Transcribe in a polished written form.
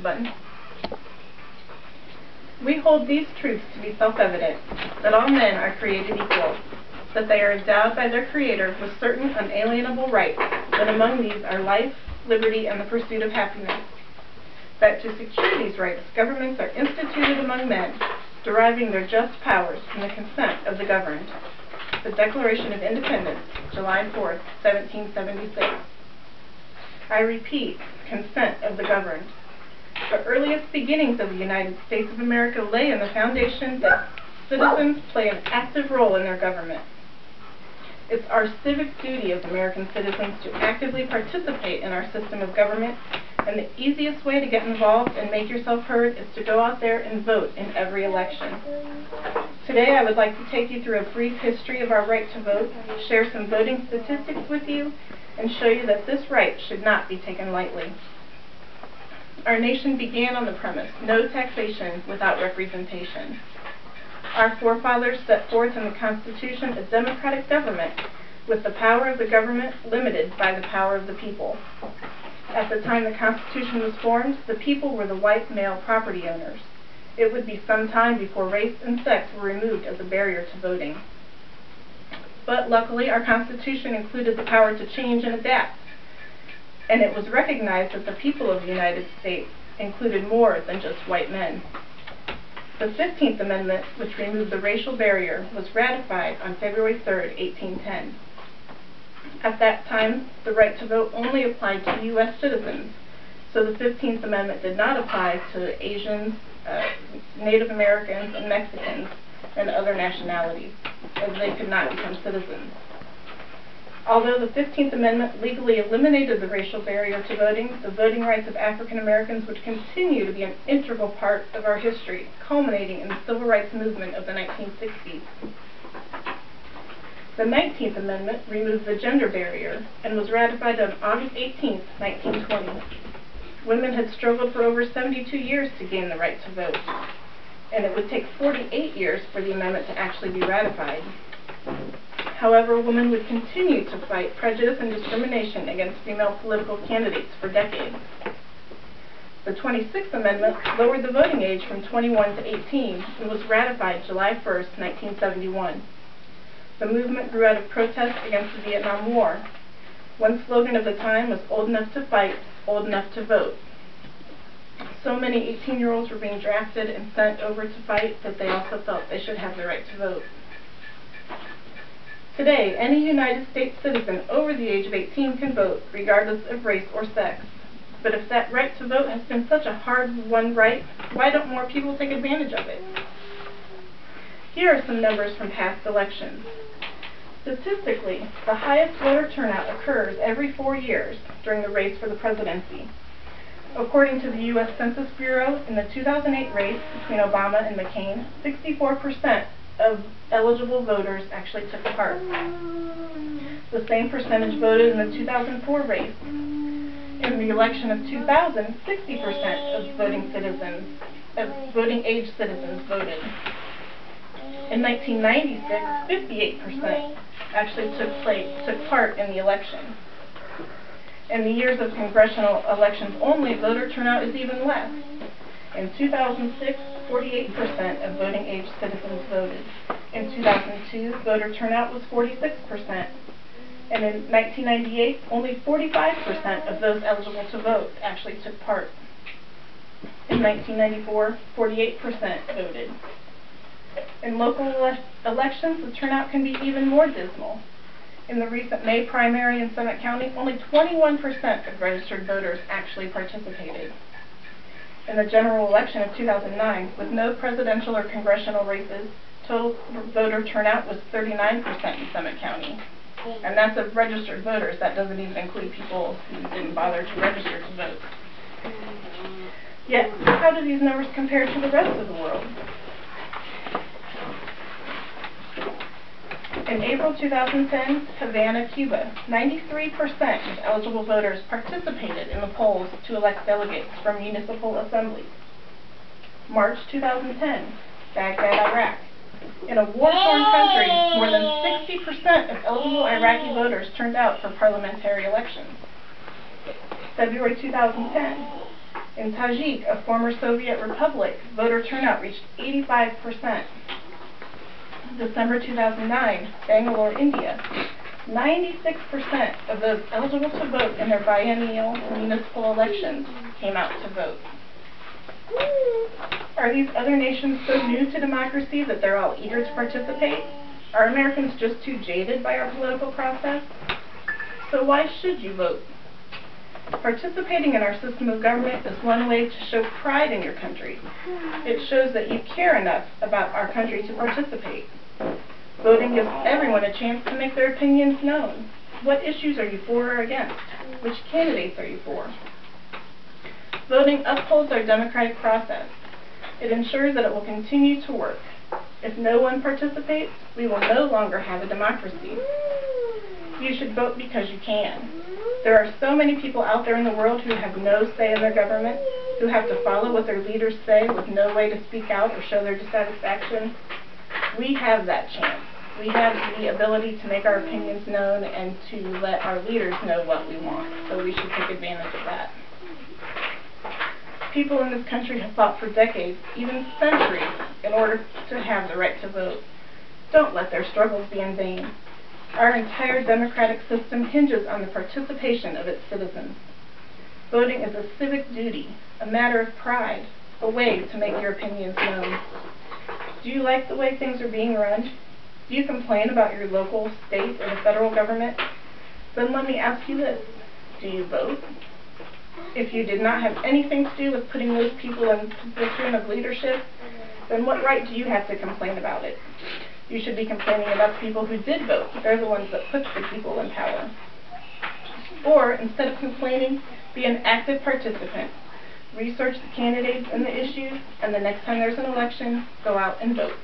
button. We hold these truths to be self-evident, that all men are created equal, that they are endowed by their Creator with certain unalienable rights, that among these are life, liberty, and the pursuit of happiness, that to secure these rights, governments are instituted among men, deriving their just powers from the consent of the governed. The Declaration of Independence, July 4th, 1776. I repeat, consent of the governed. The earliest beginnings of the United States of America lay in the foundation that citizens play an active role in their government. It's our civic duty as American citizens to actively participate in our system of government, and the easiest way to get involved and make yourself heard is to go out there and vote in every election. Today I would like to take you through a brief history of our right to vote, share some voting statistics with you, and show you that this right should not be taken lightly. Our nation began on the premise, no taxation without representation. Our forefathers set forth in the Constitution a democratic government, with the power of the government limited by the power of the people. At the time the Constitution was formed, the people were the white male property owners. It would be some time before race and sex were removed as a barrier to voting. But luckily, our Constitution included the power to change and adapt, and it was recognized that the people of the United States included more than just white men. The 15th Amendment, which removed the racial barrier, was ratified on February 3rd, 1810. At that time, the right to vote only applied to U.S. citizens, so the 15th Amendment did not apply to Asians, Native Americans, and Mexicans, and other nationalities, as they could not become citizens. Although the 15th Amendment legally eliminated the racial barrier to voting, the voting rights of African Americans would continue to be an integral part of our history, culminating in the civil rights movement of the 1960s. The 19th Amendment removed the gender barrier and was ratified on August 18, 1920. Women had struggled for over 72 years to gain the right to vote, and it would take 48 years for the amendment to actually be ratified. However, women would continue to fight prejudice and discrimination against female political candidates for decades. The 26th Amendment lowered the voting age from 21 to 18 and was ratified July 1, 1971. The movement grew out of protest against the Vietnam War. One slogan of the time was "Old enough to fight, old enough to vote." So many 18-year-olds were being drafted and sent over to fight that they also felt they should have the right to vote. Today, any United States citizen over the age of 18 can vote, regardless of race or sex. But if that right to vote has been such a hard-won right, why don't more people take advantage of it? Here are some numbers from past elections. Statistically, the highest voter turnout occurs every 4 years during the race for the presidency. According to the U.S. Census Bureau, in the 2008 race between Obama and McCain, 64% of eligible voters actually took part. The same percentage voted in the 2004 race. In the election of 2000, 60% of voting age citizens voted. In 1996, 58% actually took part in the election. In the years of congressional elections only, voter turnout is even less. In 2006, 48% of voting age citizens voted. In 2002, voter turnout was 46%. And in 1998, only 45% of those eligible to vote actually took part. In 1994, 48% voted. In local elections, the turnout can be even more dismal. In the recent May primary in Summit County, only 21% of registered voters actually participated. In the general election of 2009, with no presidential or congressional races, total voter turnout was 39% in Summit County. And that's of registered voters. That doesn't even include people who didn't bother to register to vote. Yet, how do these numbers compare to the rest of the world? In April 2010, Havana, Cuba, 93% of eligible voters participated in the polls to elect delegates from municipal assemblies. March 2010, Baghdad, Iraq. In a war-torn country, more than 60% of eligible Iraqi voters turned out for parliamentary elections. February 2010, In Tajik, a former Soviet republic, voter turnout reached 85%. December 2009, Bangalore, India. 96% of those eligible to vote in their biennial municipal elections came out to vote. Are these other nations so new to democracy that they're all eager to participate? Are Americans just too jaded by our political process? So why should you vote? Participating in our system of government is one way to show pride in your country. It shows that you care enough about our country to participate. Voting gives everyone a chance to make their opinions known. What issues are you for or against? Which candidates are you for? Voting upholds our democratic process. It ensures that it will continue to work. If no one participates, we will no longer have a democracy. You should vote because you can. There are so many people out there in the world who have no say in their government, who have to follow what their leaders say with no way to speak out or show their dissatisfaction. We have that chance. We have the ability to make our opinions known and to let our leaders know what we want, so we should take advantage of that. People in this country have fought for decades, even centuries, in order to have the right to vote. Don't let their struggles be in vain. Our entire democratic system hinges on the participation of its citizens. Voting is a civic duty, a matter of pride, a way to make your opinions known. Do you like the way things are being run? Do you complain about your local, state, or the federal government? Then let me ask you this. Do you vote? If you did not have anything to do with putting those people in position of leadership, then what right do you have to complain about it? You should be complaining about the people who did vote. They're the ones that put the people in power. Or, instead of complaining, be an active participant. Research the candidates and the issues, and the next time there's an election, go out and vote.